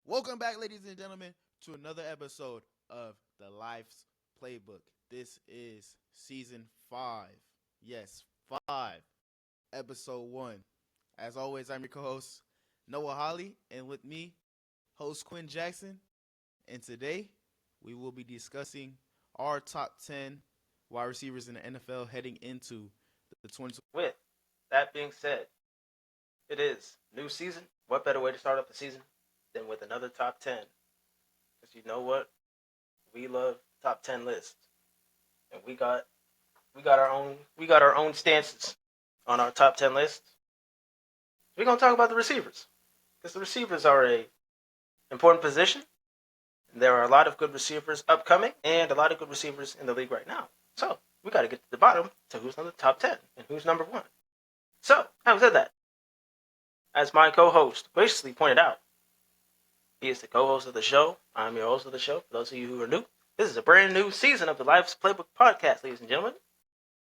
Welcome back, ladies and gentlemen, to another episode of the Life's Playbook. This is season 5. Yes, 5, episode 1. As always, I'm your co-host, Noah Holly, and with me, host Quinn Jackson. And today, we will be discussing our top 10 wide receivers in the NFL heading into the 2020. With that being said, it is new season. What better way to start off the season than with another top 10? Because you know what? We love top 10 lists. And we got our own stances on our top 10 list. We're going to talk about the receivers. Because the receivers are a important position. There are a lot of good receivers upcoming and a lot of good receivers in the league right now. So, we got to get to the bottom to who's on the top 10 and who's number 1. So, having said that, as my co-host graciously pointed out, he is the co-host of the show. I'm your host of the show. For those of you who are new, this is a brand new season of the Life's Playbook podcast, ladies and gentlemen.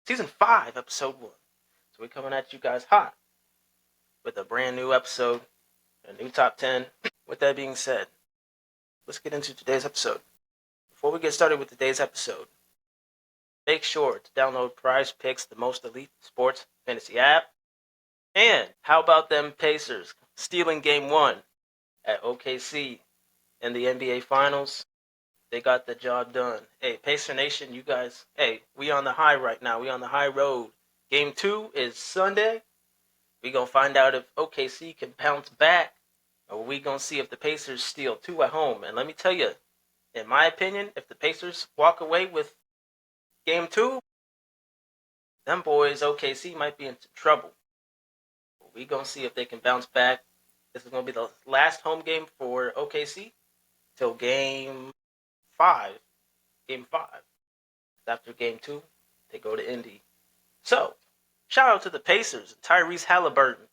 Season 5, episode 1. So we're coming at you guys hot with a brand new episode, a new top 10. With that being said, let's get into today's episode. Before we get started with today's episode, make sure to download Prize Picks, the most elite sports fantasy app. And how about them Pacers stealing game 1 at OKC in the NBA Finals? They got the job done. Hey, Pacer Nation, you guys, hey, we on the high right now. We on the high road. Game 2 is Sunday. We going to find out if OKC can bounce back, or we going to see if the Pacers steal 2 at home. And let me tell you, in my opinion, if the Pacers walk away with Game 2, them boys, OKC, might be in some trouble. We going to see if they can bounce back. This is going to be the last home game for OKC till Game 5. Game 5. After Game 2, they go to Indy. So, shout out to the Pacers and Tyrese Halliburton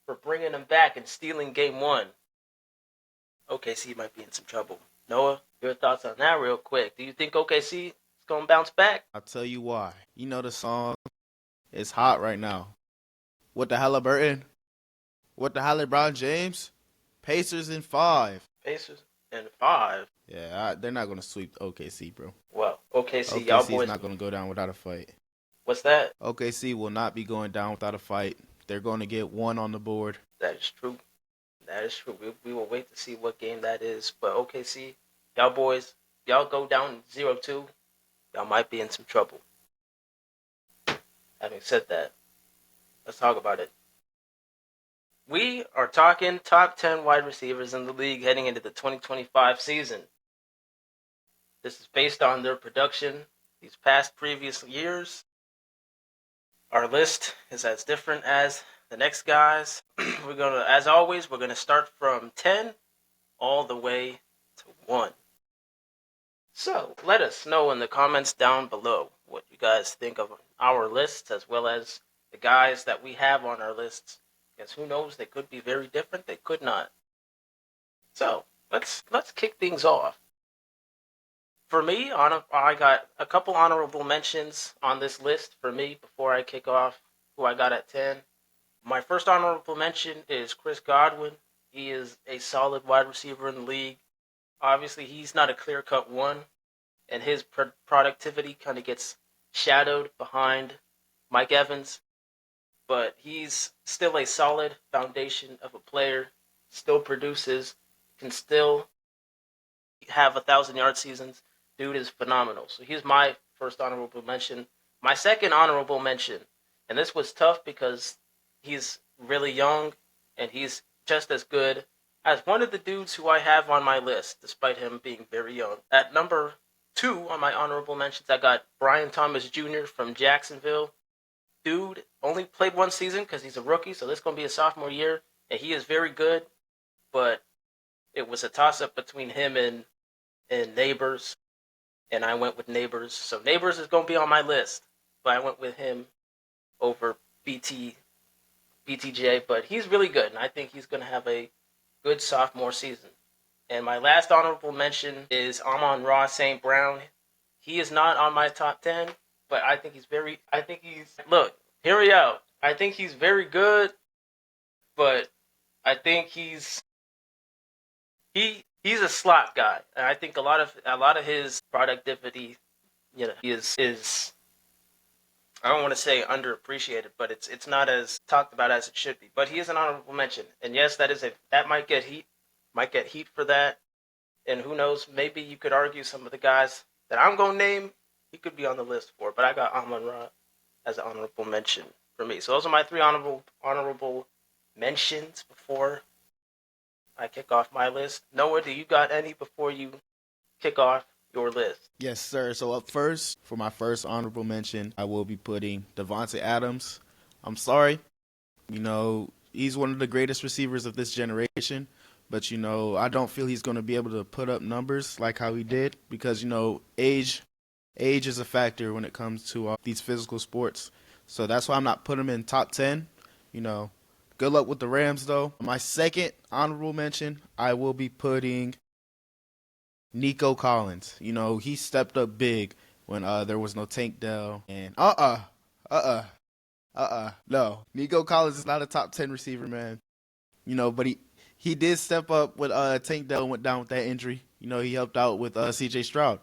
for bringing them back and stealing Game 1. OKC might be in some trouble. Noah, your thoughts on that real quick. Do you think OKC is going to bounce back? I'll tell you why. You know the song is hot right now. What the Halliburton? What the LeBron James? Pacers in 5. Pacers in 5. Yeah, they're not going to sweep OKC, bro. Well, OKC, y'all OKC boys. is not going to go down without a fight. What's that? OKC will not be going down without a fight. They're going to get 1 on the board. That is true. That is true. We will wait to see what game that is. But OKC, y'all boys, y'all go down 0-2, y'all might be in some trouble. Having said that, let's talk about it. We are talking top 10 wide receivers in the league heading into the 2025 season. This is based on their production these past previous years. Our list is as different as the next guys. As always, we're gonna start from 10 all the way to 1. So let us know in the comments down below what you guys think of our lists, as well as the guys that we have on our lists. Because who knows, they could be very different, they could not. So let's kick things off. For me, I got a couple honorable mentions on this list for me before I kick off who I got at 10. My first honorable mention is Chris Godwin. He is a solid wide receiver in the league. Obviously, he's not a clear-cut one, and his productivity kind of gets shadowed behind Mike Evans. But he's still a solid foundation of a player, still produces, can still have 1,000-yard seasons. Dude is phenomenal. So he's my first honorable mention. My second honorable mention, and this was tough because he's really young and he's just as good as one of the dudes who I have on my list, despite him being very young. At number 2 on my honorable mentions, I got Brian Thomas Jr. from Jacksonville. Dude only played 1 season because he's a rookie, so this is going to be a sophomore year, and he is very good, but it was a toss-up between him and Neighbors, and I went with Neighbors. So Neighbors is going to be on my list, but I went with him over BTJ, but he's really good, and I think he's going to have a good sophomore season. And my last honorable mention is Amon-Ra St. Brown. He is not on my top 10, but I think he's very good, but I think he's he's a slot guy, and I think a lot of his productivity, is I don't want to say underappreciated, but it's not as talked about as it should be. But he is an honorable mention, and yes, that might get heat for that. And who knows? Maybe you could argue some of the guys that I'm gonna name, he could be on the list for. But I got Amon Ra as an honorable mention for me. So those are my three honorable mentions before I kick off my list. Noah, do you got any before you kick off your list? Yes, sir. So up first, for my first honorable mention, I will be putting Devontae Adams. I'm sorry. He's one of the greatest receivers of this generation. But, I don't feel he's going to be able to put up numbers like how he did because, age is a factor when it comes to these physical sports. So that's why I'm not putting him in top 10. Good luck with the Rams, though. My second honorable mention, I will be putting Nico Collins. He stepped up big when there was no Tank Dell. And no. Nico Collins is not a top 10 receiver, man. But he did step up when Tank Dell went down with that injury. He helped out with C.J. Stroud.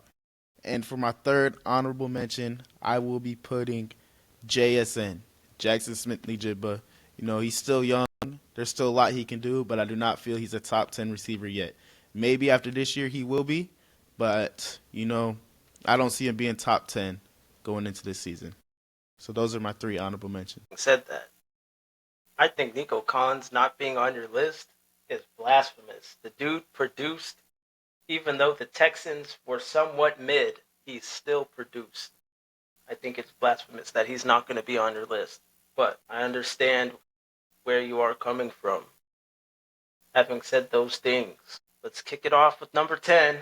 And for my third honorable mention, I will be putting JSN, Jackson Smith-Njigba. He's still young. There's still a lot he can do, but I do not feel he's a top 10 receiver yet. Maybe after this year he will be, but, I don't see him being top 10 going into this season. So those are my three honorable mentions. Said that. I think Nico Collins not being on your list is blasphemous. The dude produced, even though the Texans were somewhat mid, he still produced. I think it's blasphemous that he's not going to be on your list. But I understand where you are coming from. Having said those things, let's kick it off with number 10.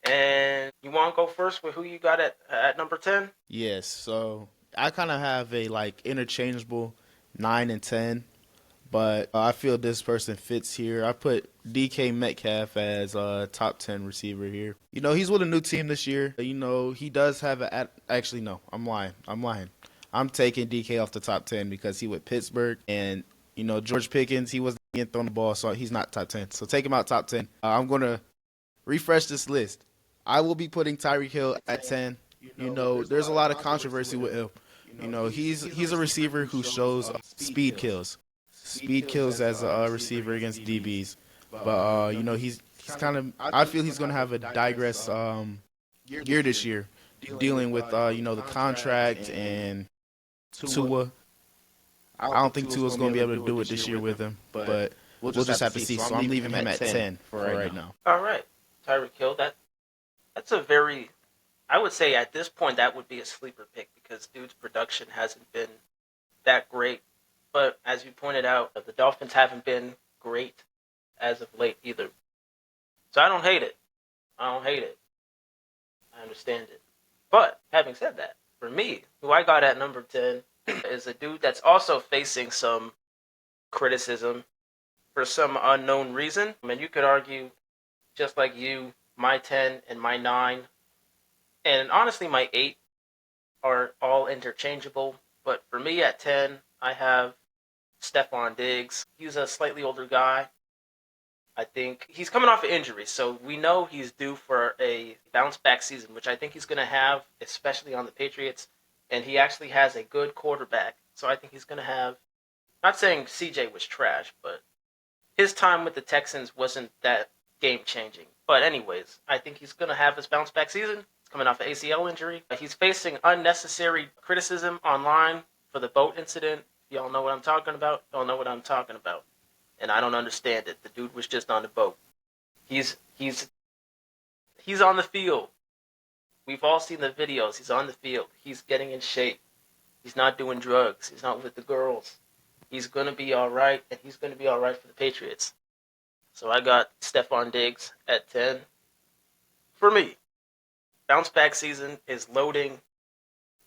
And you want to go first with who you got at number 10? Yes, so I kind of have a interchangeable 9 and 10, but I feel this person fits here. I put DK Metcalf as a top 10 receiver here. He's with a new team this year. He does have actually, no, I'm lying. I'm taking DK off the top 10 because he with Pittsburgh, and, George Pickens, he wasn't getting thrown the ball, so he's not top 10. So take him out top 10. I'm going to refresh this list. I will be putting Tyreek Hill at 10. There's a lot of controversy with him. He's a receiver who shows speed kills. Speed kills as a receiver against DBs. But, he's kind of – I feel he's going to have a digress year this year, dealing with, the contract and Tua. I don't think Tua's going to be able to do it this year with him, but we'll just have to see. So I'm leaving him at 10 for right now. All right. Tyreek Hill, that's a very, I would say at this point that would be a sleeper pick because dude's production hasn't been that great. But as you pointed out, the Dolphins haven't been great as of late either. So I don't hate it. I understand it. But having said that, for me, who I got at number 10 is a dude that's also facing some criticism for some unknown reason. I mean, you could argue, just like you, my 10 and my 9, and honestly my 8 are all interchangeable. But for me at 10, I have Stephon Diggs. He's a slightly older guy. I think he's coming off an injury, so we know he's due for a bounce-back season, which I think he's going to have, especially on the Patriots. And he actually has a good quarterback, so I think he's going to have, not saying CJ was trash, but his time with the Texans wasn't that game-changing. But anyways, I think he's going to have his bounce-back season. He's coming off an ACL injury. He's facing unnecessary criticism online for the boat incident. Y'all know what I'm talking about? Don't know what I'm talking about. And I don't understand it. The dude was just on the boat. He's on the field. We've all seen the videos. He's on the field. He's getting in shape. He's not doing drugs. He's not with the girls. He's going to be all right, and he's going to be all right for the Patriots. So I got Stephon Diggs at 10. For me, bounce back season is loading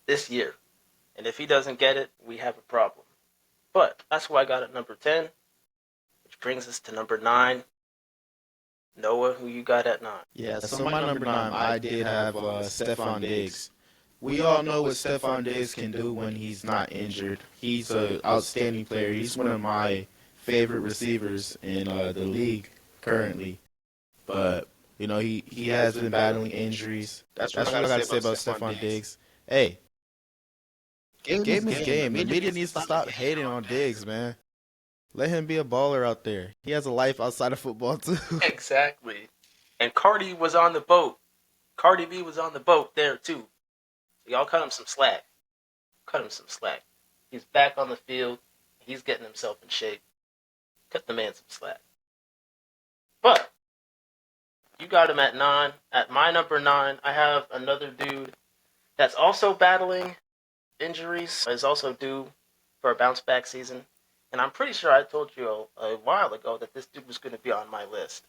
this year. And if he doesn't get it, we have a problem. But that's who I got at number 10. Which brings us to number 9. Noah, who you got at 9? Yeah, so my number 9, I did have Stephon Diggs. We all know what Stephon Diggs can do when he's not injured. He's an outstanding player. He's one of my favorite receivers in the league. currently. But, he has been battling injuries. That's what I got to say about Stephon Diggs. Hey, give him his game. The media needs to stop hating on Diggs, man. Let him be a baller out there. He has a life outside of football, too. Exactly. And Cardi was on the boat. Cardi B was on the boat there, too. So y'all cut him some slack. Cut him some slack. He's back on the field. He's getting himself in shape. Cut the man some slack. But you got him at 9. At my number 9, I have another dude that's also battling injuries, is also due for a bounce back season. And I'm pretty sure I told you a while ago that this dude was going to be on my list.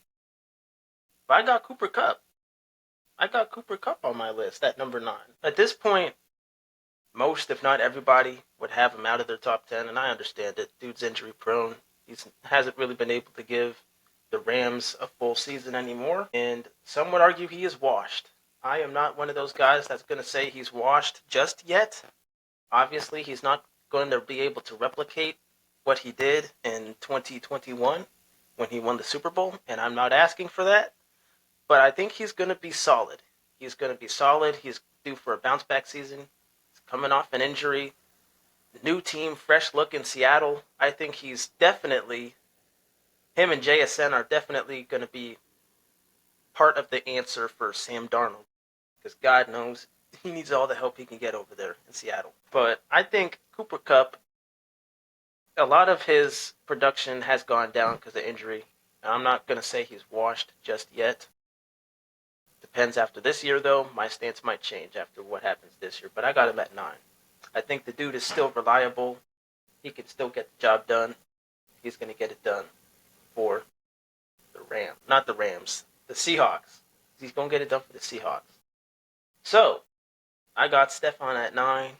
But I got Cooper Kupp. I got Cooper Kupp on my list at number 9. At this point, most, if not everybody, would have him out of their top 10, and I understand it. Dude's injury prone. He hasn't really been able to give the Rams a full season anymore, and some would argue he is washed. I am not one of those guys that's going to say he's washed just yet. Obviously, he's not going to be able to replicate what he did in 2021 when he won the Super Bowl, and I'm not asking for that, but I think he's going to be solid. He's going to be solid. He's due for a bounce back season. He's coming off an injury. New team, fresh look in Seattle. I think he's definitely, him and JSN are definitely going to be part of the answer for Sam Darnold, because God knows he needs all the help he can get over there in Seattle. But I think Cooper Kupp, a lot of his production has gone down because of injury. And I'm not going to say he's washed just yet. Depends after this year, though. My stance might change after what happens this year. But I got him at 9. I think the dude is still reliable. He can still get the job done. He's going to get it done for the Rams. Not the Rams. The Seahawks. He's going to get it done for the Seahawks. So, I got Stephon at 9.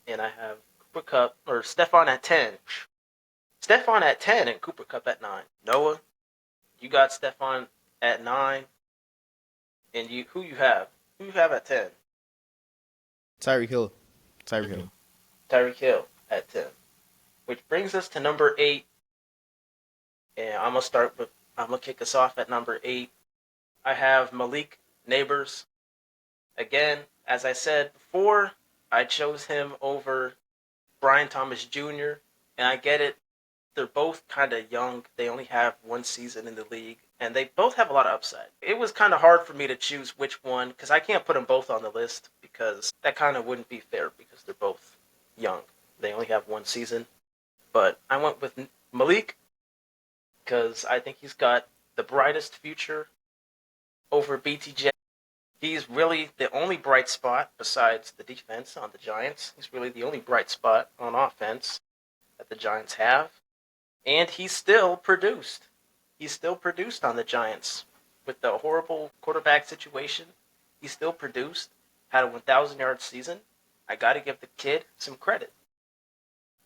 And I have Cooper Kupp, or Stephon at 10. Stephon at 10 and Cooper Kupp at 9. Noah, you got Stephon at 9. And who you have? Who you have at 10? Tyreek Hill. Tyreek Hill at 10. Which brings us to number 8. And I'm going to kick us off at number 8. I have Malik Neighbors. Again, as I said before, I chose him over Brian Thomas Jr. And I get it. They're both kind of young. They only have one season in the league. And they both have a lot of upside. It was kind of hard for me to choose which one, because I can't put them both on the list, because that kind of wouldn't be fair, because they're both young. They only have one season. But I went with Malik, because I think he's got the brightest future over BTJ. He's really the only bright spot besides the defense on the Giants. He's really the only bright spot on offense that the Giants have. And he still produced. He still produced on the Giants. With the horrible quarterback situation, he still produced. Had a 1,000-yard season. I got to give the kid some credit.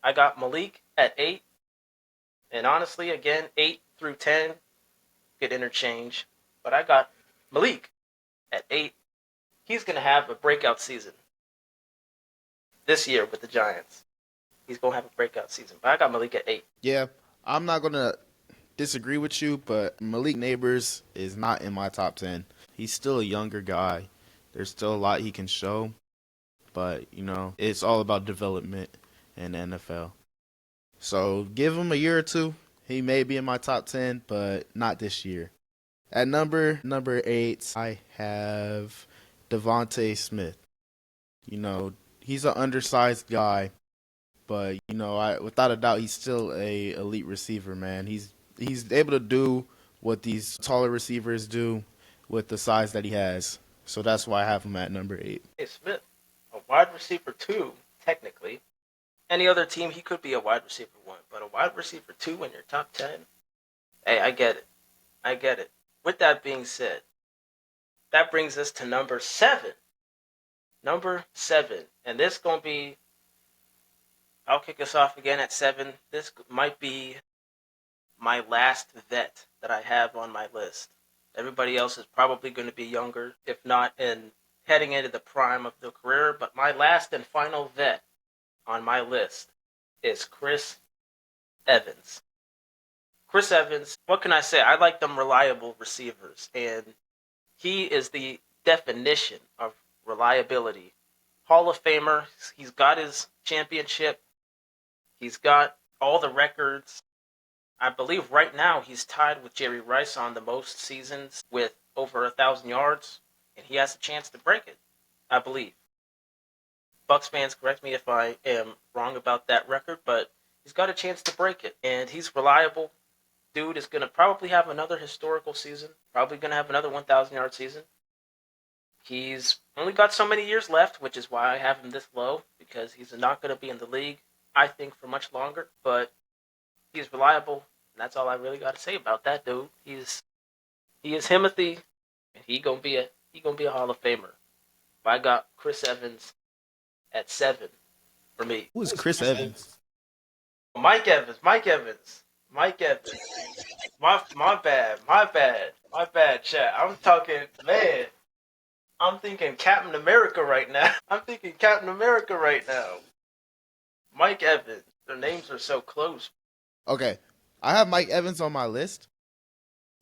I got Malik at 8. And honestly, again, 8 through 10 could interchange. But I got Malik at 8. He's going to have a breakout season this year with the Giants. He's going to have a breakout season. But I got Malik at 8. Yeah, I'm not going to disagree with you, but Malik Neighbors is not in my top 10. He's still a younger guy. There's still a lot he can show. But, it's all about development in the NFL. So give him a year or two. He may be in my top 10, but not this year. At number 8, I have Devontae Smith. He's an undersized guy, but without a doubt, he's still a elite receiver, man. He's able to do what these taller receivers do with the size that he has. So that's why I have him at number 8. Hey, Smith, a wide receiver 2, technically. Any other team, he could be a wide receiver 1, but a wide receiver 2 in your top 10? Hey, I get it. With that being said, that brings us to number 7. Number 7. And this going to be, I'll kick us off again at 7. This might be my last vet that I have on my list. Everybody else is probably going to be younger, if not heading into the prime of their career. But my last and final vet on my list is Chris Evans. Chris Evans, what can I say? I like them reliable receivers, and he is the definition of reliability. Hall of Famer. He's got his championship. He's got all the records. I believe right now he's tied with Jerry Rice on the most seasons with over 1,000 yards, and he has a chance to break it, I believe. Bucs fans, correct me if I am wrong about that record, but he's got a chance to break it, and he's reliable. Dude is going to probably have another historical season, probably going to have another 1,000-yard season. He's only got so many years left, which is why I have him this low, because he's not going to be in the league, I think, for much longer, but he's reliable, and that's all I really got to say about that dude. He is Timothy, and he gonna be a Hall of Famer. But I got Chris Evans at 7 for me. Who is Chris Evans? Mike Evans. My bad, chat. I'm talking, man. I'm thinking Captain America right now. Mike Evans. Their names are so close. Okay, I have Mike Evans on my list.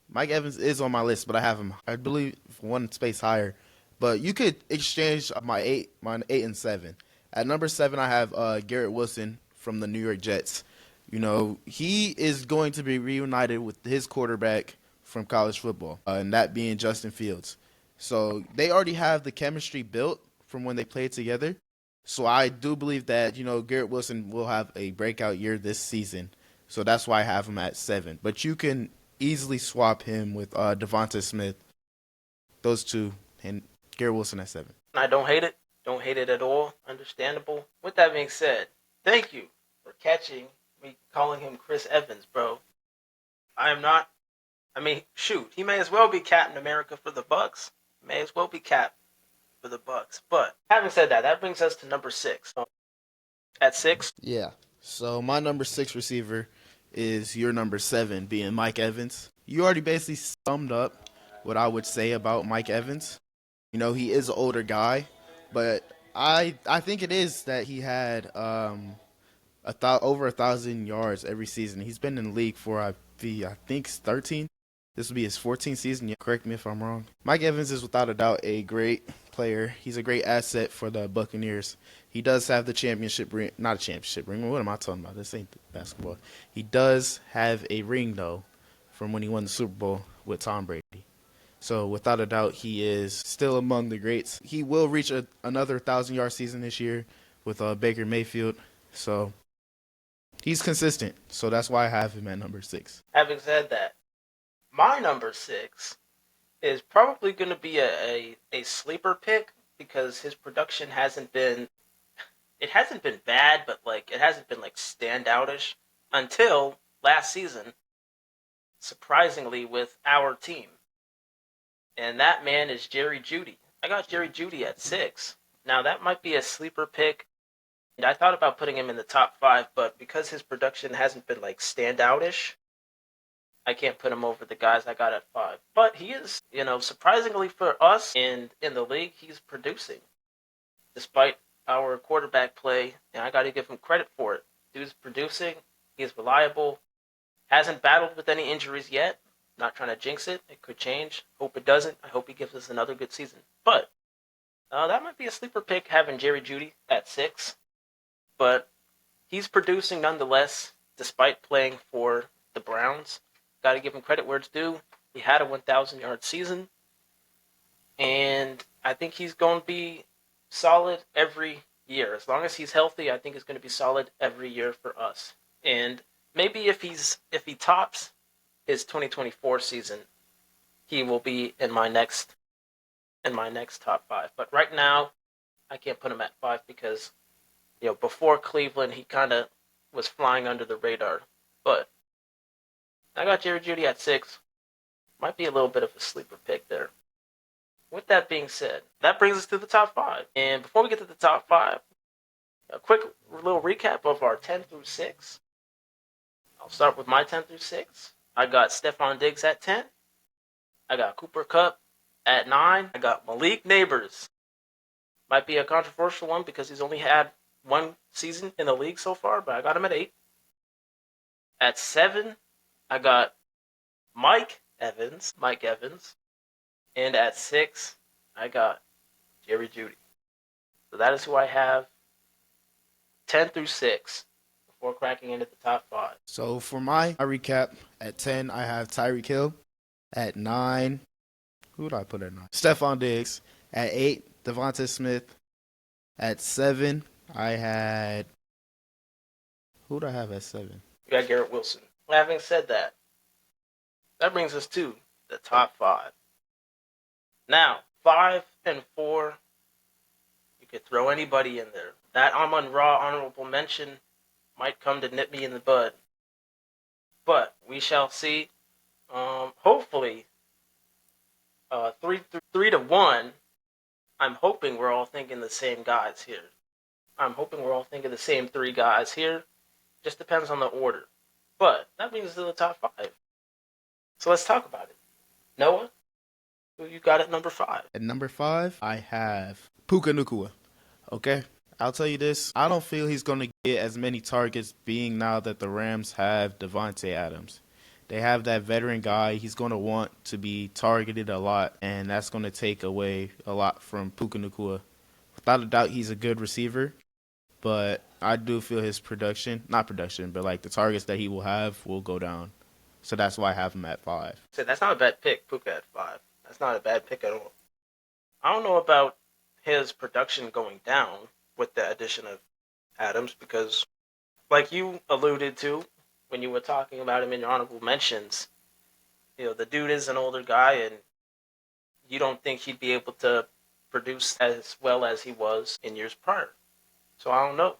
Mike Evans is on my list, but I have him, I believe, one space higher. But you could exchange my eight and 7. At number 7, I have Garrett Wilson from the New York Jets. You know, he is going to be reunited with his quarterback from college football, and that being Justin Fields. So they already have the chemistry built from when they played together. So I do believe that, you know, Garrett Wilson will have a breakout year this season. So that's why I have him at 7. But you can easily swap him with Devonta Smith. Those two, and Garrett Wilson at 7. I don't hate it. Don't hate it at all. Understandable. With that being said, thank you for catching me calling him Chris Evans, bro. I am not. I mean, shoot, he may as well be Captain America for the Bucs. May as well be Cap for the Bucs. But having said that, that brings us to number 6. At 6, Yeah. So my number 6 receiver is your number 7, being Mike Evans. You already basically summed up what I would say about Mike Evans. You know, he is an older guy, but I think it is that he had over 1,000 yards every season. He's been in the league for I think 13. This will be his 14th season. Yeah, correct me if I'm wrong. Mike Evans is without a doubt a great player. He's a great asset for the Buccaneers. He does have the championship ring. Not a championship ring. What am I talking about? This ain't basketball. He does have a ring, though, from when he won the Super Bowl with Tom Brady. So without a doubt, he is still among the greats. He will reach another 1,000-yard season this year with Baker Mayfield. So he's consistent. So that's why I have him at number 6. having said that, my number 6 is probably going to be a sleeper pick because his production hasn't been bad, but like it hasn't been like standoutish until last season, surprisingly, with our team. And that man is Jerry Jeudy. I got Jerry Jeudy at 6. Now that might be a sleeper pick. And I thought about putting him in the top 5, but because his production hasn't been like standoutish, I can't put him over the guys I got at 5. But he is, surprisingly for us and in the league, he's producing. Despite our quarterback play, and I got to give him credit for it. Dude's producing. He's reliable. Hasn't battled with any injuries yet. Not trying to jinx it. It could change. Hope it doesn't. I hope he gives us another good season. But that might be a sleeper pick having Jerry Jeudy at 6. But he's producing nonetheless, despite playing for the Browns. Got to give him credit where it's due. He had a 1,000-yard season. And I think he's going to be solid every year. As long as he's healthy, I think he's going to be solid every year for us. And maybe if he tops his 2024 season, he will be in my next top 5. But right now, I can't put him at 5 because before Cleveland, he kind of was flying under the radar. But I got Jerry Jeudy at 6. Might be a little bit of a sleeper pick there. With that being said, that brings us to the top 5. And before we get to the top 5, a quick little recap of our 10 through 6. I'll start with my 10 through 6. I got Stephon Diggs at 10. I got Cooper Kupp at 9. I got Malik Neighbors. Might be a controversial one because he's only had one season in the league so far, but I got him at 8. At 7, I got Mike Evans. And at 6, I got Jerry Jeudy. So that is who I have 10 through 6 before cracking into the top 5. So for my recap, at 10, I have Tyreek Hill. At 9, who did I put at 9? Stephon Diggs. At 8, Devonta Smith. At 7, I had, who did I have at 7? You got Garrett Wilson. Having said that, that brings us to the top 5. Now, 5 and 4, you could throw anybody in there. That Amon-Ra honorable mention might come to nip me in the bud. But we shall see. Hopefully, 3 to 1, I'm hoping we're all thinking the same guys here. I'm hoping we're all thinking the same 3 guys here. Just depends on the order. But that brings us to the top 5. So let's talk about it. Noah, who you got at number 5? At number 5, I have Puka Nacua. Okay? I'll tell you this. I don't feel he's going to get as many targets being now that the Rams have Devontae Adams. They have that veteran guy. He's going to want to be targeted a lot, and that's going to take away a lot from Puka Nacua. Without a doubt, he's a good receiver, but I do feel his not production, but like the targets that he will have will go down. So that's why I have him at 5. So that's not a bad pick, Puka at 5. That's not a bad pick at all. I don't know about his production going down with the addition of Adams because, like you alluded to when you were talking about him in your honorable mentions, the dude is an older guy and you don't think he'd be able to produce as well as he was in years prior. So I don't know.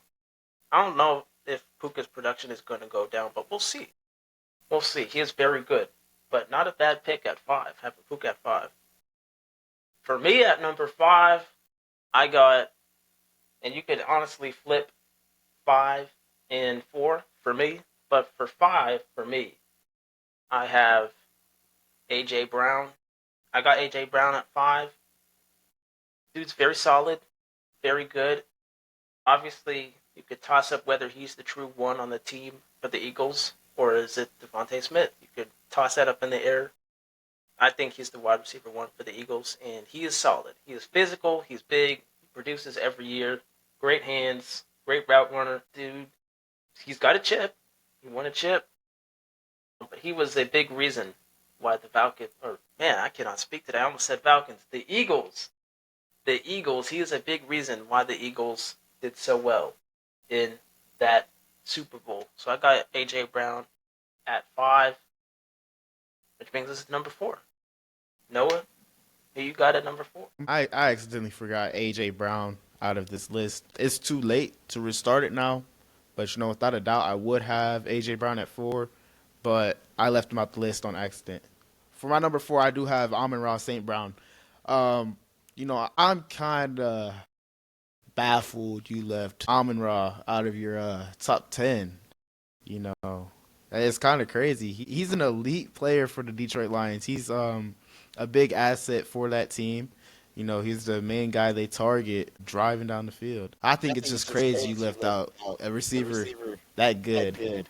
I don't know if Puka's production is going to go down, but we'll see. We'll see. He is very good, but not a bad pick at 5. Have Puka at 5. For me at number 5, I got, and you could honestly flip 5 and 4 for me, but for 5 for me, I have A.J. Brown. I got A.J. Brown at 5. Dude's very solid, very good. Obviously, you could toss up whether he's the true one on the team for the Eagles or is it Devontae Smith. You could toss that up in the air. I think he's the wide receiver 1 for the Eagles, and he is solid. He is physical. He's big. He produces every year. Great hands. Great route runner. Dude, he's got a chip. He won a chip. But he was a big reason why the Falcons, I cannot speak today. I almost said Falcons. The Eagles, he is a big reason why the Eagles did so well in that Super Bowl. So I got A.J. Brown at 5, which brings us to number 4. Noah, who you got at number 4? I accidentally forgot A.J. Brown out of this list. It's too late to restart it now, but without a doubt, I would have A.J. Brown at 4, but I left him out the list on accident. For my number 4, I do have Amon-Ra St. Brown. I'm kind of baffled you left Amon-Ra out of your top 10. It's kind of crazy. He's an elite player for the Detroit Lions. He's a big asset for that team. He's the main guy they target driving down the field. I think it's just crazy you left out a receiver that good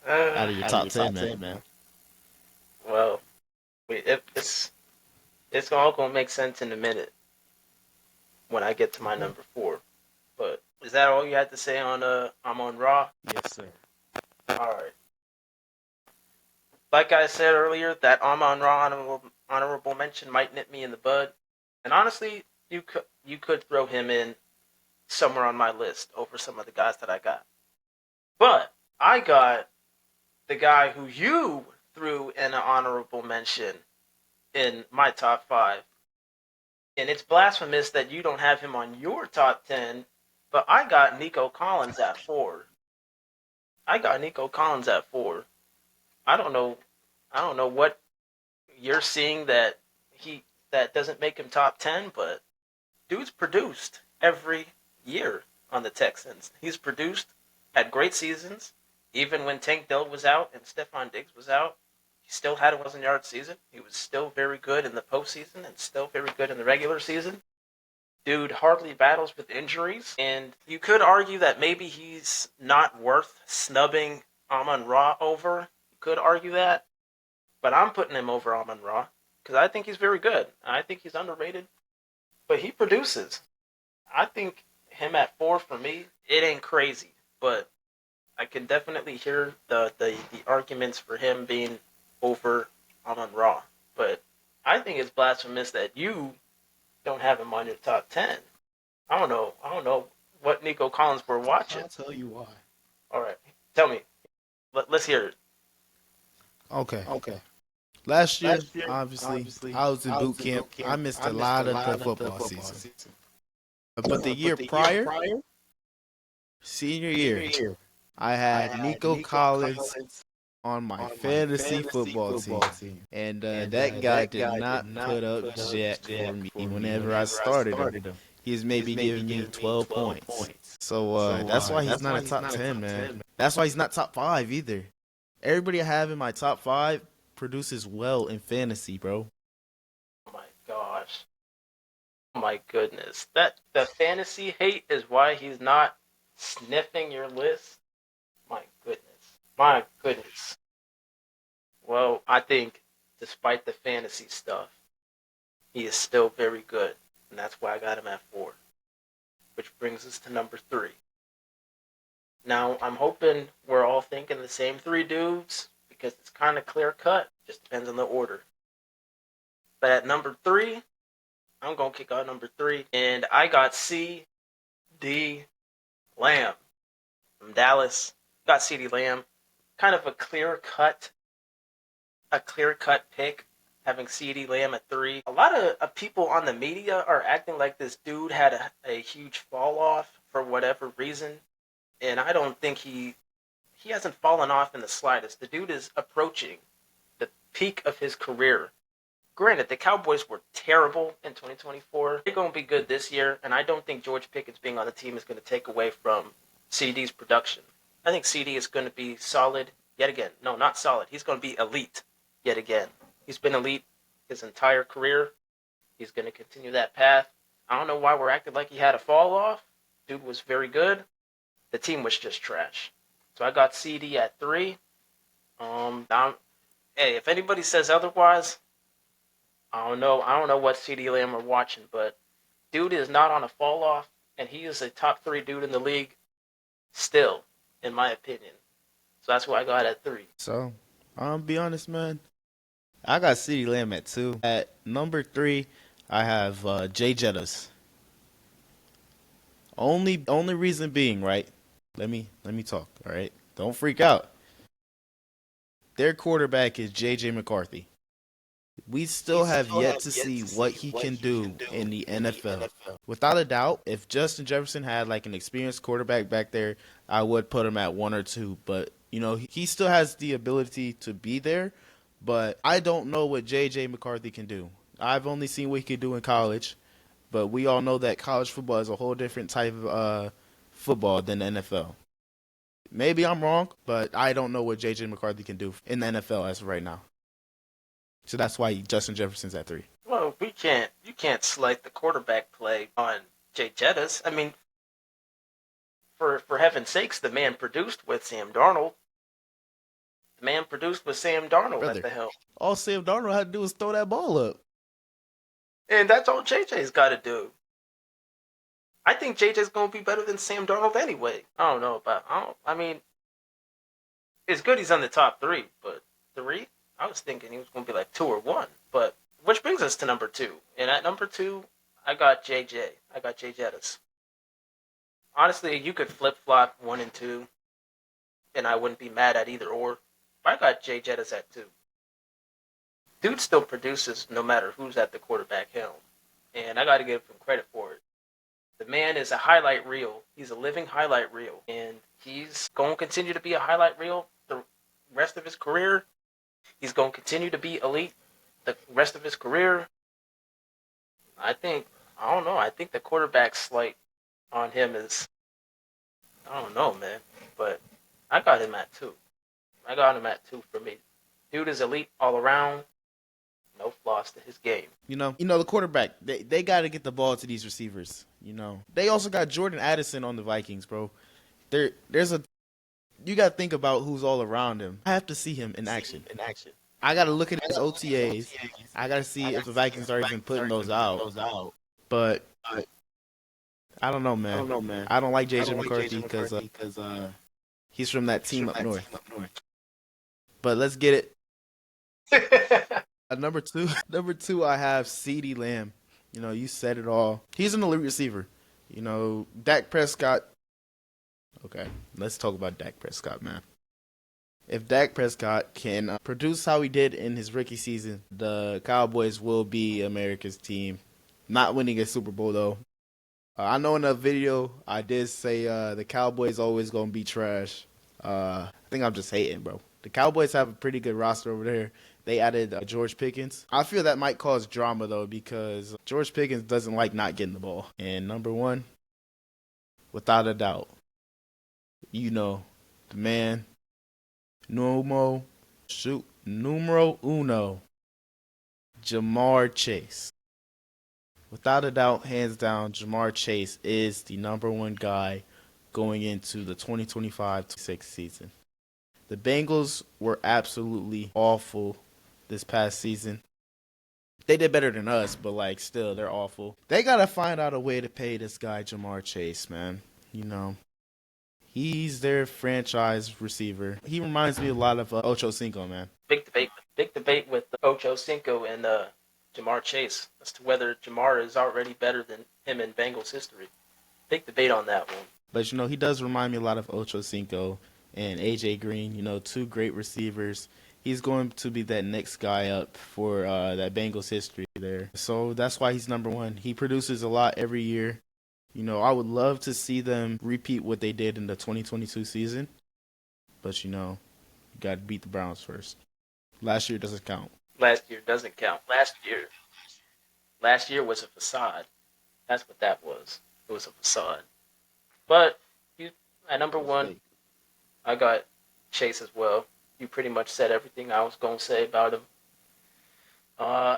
out of your top 10, man. Well, it's all going to make sense in a minute when I get to my number 4. But is that all you had to say on Amon-Ra? Yes, sir. All right. Like I said earlier, that Amon-Ra honorable mention might nip me in the bud. And honestly, you could throw him in somewhere on my list over some of the guys that I got. But I got the guy who you threw in an honorable mention in my top 5. And it's blasphemous that you don't have him on your top 10, but I got Nico Collins at 4. I don't know what you're seeing that doesn't make him top 10, but dude's produced every year on the Texans. He's produced, had great seasons, even when Tank Dell was out and Stephon Diggs was out. He still had a 1,000-yard season. He was still very good in the postseason and still very good in the regular season. Dude hardly battles with injuries, and you could argue that maybe he's not worth snubbing Amon-Ra over. You could argue that. But I'm putting him over Amon-Ra because I think he's very good. I think he's underrated. But he produces. I think him at 4 for me, it ain't crazy. But I can definitely hear the arguments for him being over Amon-Ra. But I think it's blasphemous that you don't have him on your top 10. I don't know. I don't know what Nico Collins were watching. I'll tell you why. All right. Tell me. Let's hear it. Okay. Last year, obviously, I was in boot camp. I missed a lot of the football season. But the year prior, senior year, I had Nico Collins on my fantasy football team. And that guy did not put up jack for me whenever I started him. He's maybe giving me 12 points. So that's why he's not a top 10, man. That's why he's not top 5 either. Everybody I have in my top 5 produces well in fantasy, bro. Oh my gosh. Oh my goodness. The fantasy hate is why he's not sniffing your list. My goodness. My goodness. Well, I think despite the fantasy stuff, he is still very good. And that's why I got him at 4. Which brings us to number 3. Now, I'm hoping we're all thinking the same 3 dudes because it's kind of clear cut. Just depends on the order. But at number 3, I'm going to kick out number 3. And I got C.D. Lamb from Dallas. Got C.D. Lamb. Kind of a clear cut pick, having C.D. Lamb at 3. A lot of people on the media are acting like this dude had a huge fall off for whatever reason. And I don't think he hasn't fallen off in the slightest. The dude is approaching the peak of his career. Granted, the Cowboys were terrible in 2024. They're going to be good this year, and I don't think George Pickett's being on the team is going to take away from CD's production. I think CD is going to be solid yet again. No, not solid. He's going to be elite yet again. He's been elite his entire career. He's going to continue that path. I don't know why we're acting like he had a fall off. Dude was very good. The team was just trash. So I got CD at 3. Hey, if anybody says otherwise, I don't know what CD Lamb are watching, but dude is not on a fall off, and he is a top 3 dude in the league still, in my opinion. So that's why I got at 3. So, I'll be honest, man. I got CD Lamb at 2. At number 3, I have Jay Jettas. Only reason being, right? Let me talk, all right? Don't freak out. Their quarterback is J.J. McCarthy. We still have yet to see what he can do in the NFL. Without a doubt, if Justin Jefferson had like an experienced quarterback back there, I would put him at 1 or 2. But, you know, he still has the ability to be there. But I don't know what J.J. McCarthy can do. I've only seen what he could do in college. But we all know that college football is a whole different type of football than the NFL. Maybe I'm wrong, but I don't know what J.J. McCarthy can do in the NFL as of right now. So that's why Justin Jefferson's at 3. Well, you can't slight the quarterback play on Jay Jettas. I mean, for heaven's sakes, the man produced with Sam Darnold. Brother, at the helm. All Sam Darnold had to do was throw that ball up. And that's all JJ's got to do. I think JJ's going to be better than Sam Darnold anyway. I mean, it's good he's on the top 3, but 3? I was thinking he was going to be like 2 or 1. But, which brings us to number 2. And at number 2, I got JJ. I got Jay Jettas. Honestly, you could flip-flop 1 and 2, and I wouldn't be mad at either or. But I got Jay Jettas at 2. Dude still produces no matter who's at the quarterback helm. And I got to give him credit for it. The man is a highlight reel. He's a living highlight reel. And he's going to continue to be a highlight reel the rest of his career. He's going to continue to be elite the rest of his career. I think the quarterback slight on him is, I don't know, man. But I got him at 2. I got him at 2 for me. Dude is elite all around. No flaws to his game. You know, the quarterback, they got to get the ball to these receivers. You know, they also got Jordan Addison on the Vikings, bro. You you got to think about who's all around him. I have to see him in action. I got to look at his OTAs. I got to see if the Vikings are even putting those out. But I don't know, man. I don't like JJ McCarthy because he's from that team up north. But let's get it. Number two, I have CeeDee Lamb. You know, you said it all. He's an elite receiver. You know, Dak Prescott. Okay, let's talk about Dak Prescott, man. If Dak Prescott can produce how he did in his rookie season, the Cowboys will be America's team. Not winning a Super Bowl, though. I know in a video I did say the Cowboys always going to be trash. I think I'm just hating, bro. The Cowboys have a pretty good roster over there. They added George Pickens. I feel that might cause drama, though, because George Pickens doesn't like not getting the ball. And number one, without a doubt, you know, the man, numero uno, Jamar Chase. Without a doubt, hands down, Jamar Chase is the number one guy going into the 2025-26 season. The Bengals were absolutely awful this past season. They did better than us, but like still, they're awful. They gotta find out a way to pay this guy Jamar Chase, man. You know, he's their franchise receiver. He reminds me a lot of Ocho Cinco, man. Big debate with Ocho Cinco and Jamar Chase as to whether Jamar is already better than him in Bengals history. Big debate on that one. But, you know, he does remind me a lot of Ocho Cinco and A.J. Green, you know, two great receivers. He's going to be that next guy up for that Bengals history there. So that's why he's number one. He produces a lot every year. You know, I would love to see them repeat what they did in the 2022 season. But, you know, you got to beat the Browns first. Last year doesn't count. Last year doesn't count. Last year was a facade. That's what that was. It was a facade. But at number one, I got Chase as well. You pretty much said everything I was going to say about him.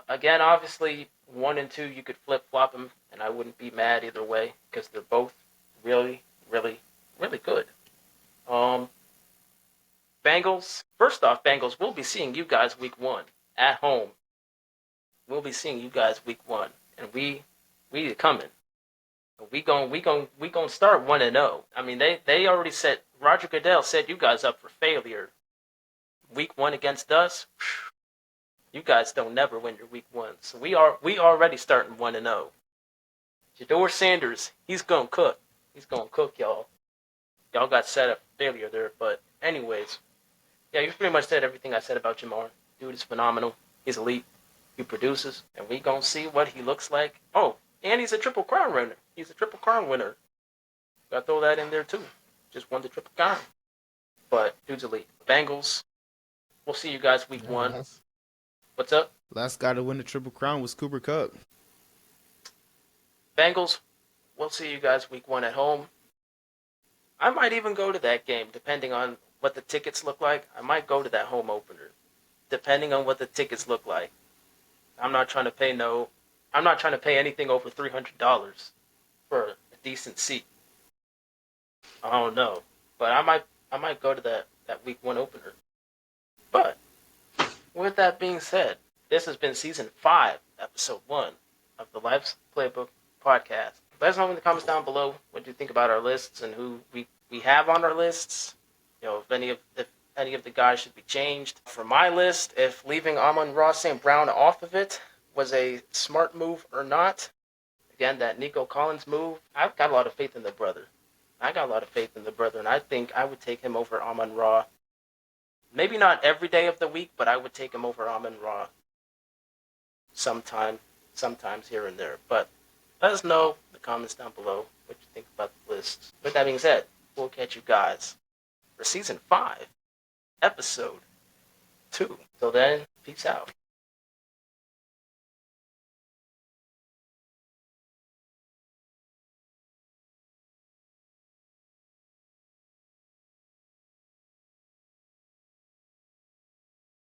Again, obviously, 1 and 2, you could flip-flop them, and I wouldn't be mad either way because they're both really, really, really good. Bengals, first off, Bengals, we'll be seeing you guys week 1 at home. We'll be seeing you guys week 1, and we are coming. We gon' start 1-0. I mean, they already said, Roger Goodell set you guys up for failure. Week 1 against us, you guys don't never win your week 1. So we already starting 1-0. Jador Sanders, he's gonna cook. He's gonna cook, y'all. Y'all got set up for failure there. But anyways, yeah, you pretty much said everything I said about Jamar. Dude is phenomenal. He's elite. He produces, and we gonna see what he looks like. Oh, and he's a Triple Crown winner. He's a Triple Crown winner. Gotta throw that in there too. Just won the Triple Crown. But dude's elite. Bengals. We'll see you guys week 1. What's up? Last guy to win the Triple Crown was Cooper Kupp. Bengals. We'll see you guys week 1 at home. I might even go to that game, depending on what the tickets look like. I might go to that home opener, depending on what the tickets look like. I'm not trying to pay anything over $300 for a decent seat. I don't know, but I might go to that week 1 opener. But with that being said, this has been season 5, episode 1 of the Life's Playbook podcast. Let us know in the comments down below what you think about our lists and who we have on our lists. You know, if any of the guys should be changed. For my list, if leaving Amon-Ra St. Brown off of it was a smart move or not. Again, that Nico Collins move, I've got a lot of faith in the brother. And I think I would take him over Amon-Ra. Maybe not every day of the week, but I would take him over Amon-Ra sometimes here and there. But let us know in the comments down below what you think about the list. With that being said, we'll catch you guys for season 5, episode 2. Till then, peace out.